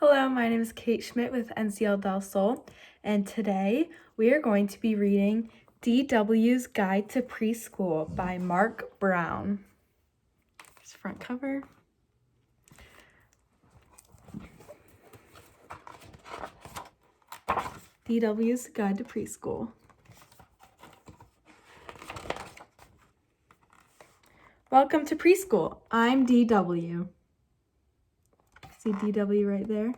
Hello, my name is Cate Schmidt with NCL Del Sol, and today we are going to be reading DW's Guide to Preschool by Mark Brown. Here's the front cover. DW's Guide to Preschool. Welcome to preschool. I'm DW. See DW right there?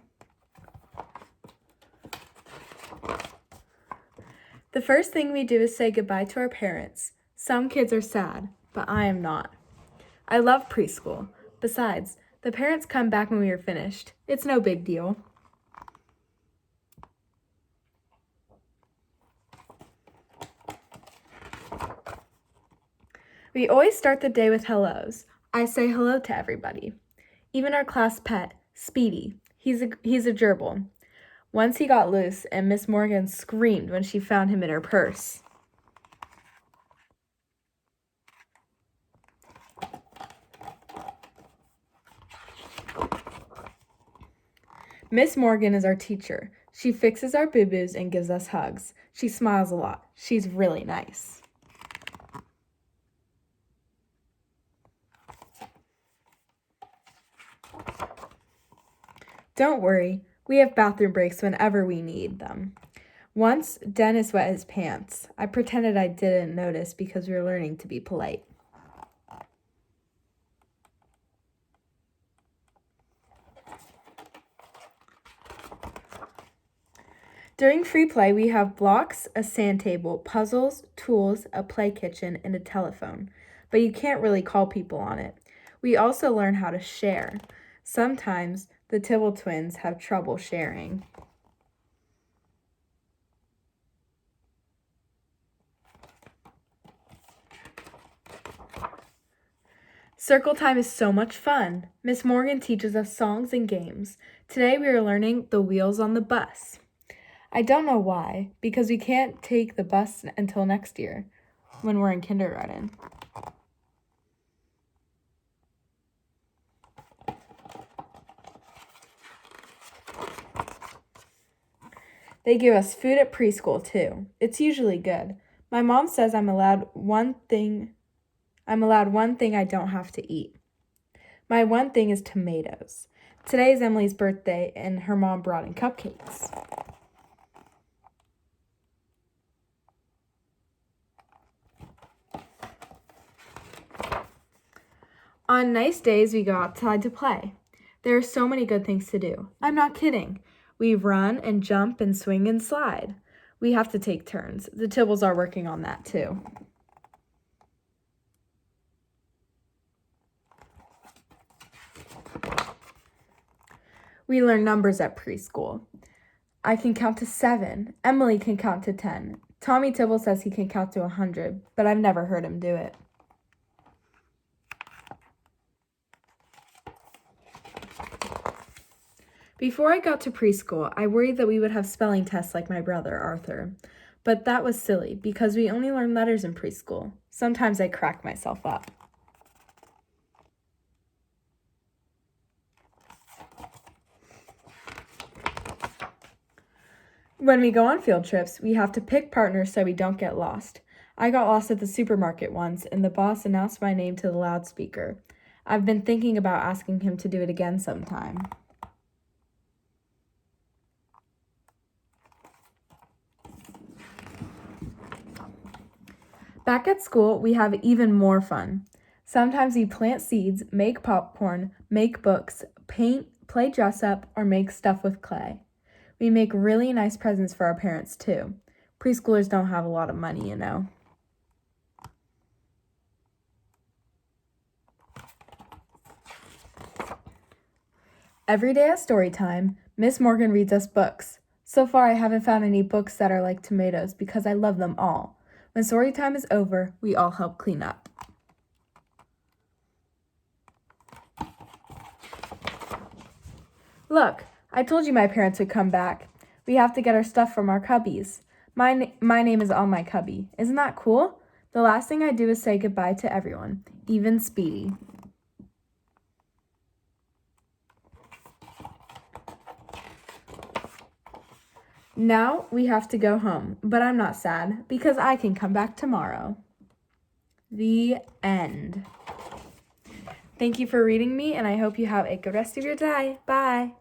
The first thing we do is say goodbye to our parents. Some kids are sad, but I am not. I love preschool. Besides, the parents come back when we are finished. It's no big deal. We always start the day with hellos. I say hello to everybody. Even our class pet, Speedy. He's a gerbil. Once he got loose, and Miss Morgan screamed when she found him in her purse. Miss Morgan is our teacher. She fixes our boo-boos and gives us hugs. She smiles a lot. She's really nice. Don't worry, we have bathroom breaks whenever we need them. Once, Dennis wet his pants. I pretended I didn't notice because we were learning to be polite. During free play, we have blocks, a sand table, puzzles, tools, a play kitchen, and a telephone. But you can't really call people on it. We also learn how to share. Sometimes the Tibble twins have trouble sharing. Circle time is so much fun. Miss Morgan teaches us songs and games. Today we are learning The Wheels on the Bus. I don't know why, because we can't take the bus until next year, when we're in kindergarten. They give us food at preschool, too. It's usually good. My mom says I'm allowed one thing I don't have to eat. My one thing is tomatoes. Today is Emily's birthday, and her mom brought in cupcakes. On nice days, we go outside to play. There are so many good things to do. I'm not kidding. We run and jump and swing and slide. We have to take turns. The Tibbles are working on that too. We learn numbers at preschool. I can count to 7. Emily can count to 10. Tommy Tibble says he can count to 100, but I've never heard him do it. Before I got to preschool, I worried that we would have spelling tests like my brother, Arthur. But that was silly, because we only learn letters in preschool. Sometimes I crack myself up. When we go on field trips, we have to pick partners so we don't get lost. I got lost at the supermarket once, and the boss announced my name to the loudspeaker. I've been thinking about asking him to do it again sometime. Back at school, we have even more fun. Sometimes we plant seeds, make popcorn, make books, paint, play dress up, or make stuff with clay. We make really nice presents for our parents, too. Preschoolers don't have a lot of money, you know. Every day at Storytime, Miss Morgan reads us books. So far, I haven't found any books that are like tomatoes because I love them all. When Storytime is over, we all help clean up. Look, I told you my parents would come back. We have to get our stuff from our cubbies. My name is on my cubby. Isn't that cool? The last thing I do is say goodbye to everyone, even Speedy. Now we have to go home, but I'm not sad because I can come back tomorrow. The end. Thank you for reading me, and I hope you have a good rest of your day. Bye.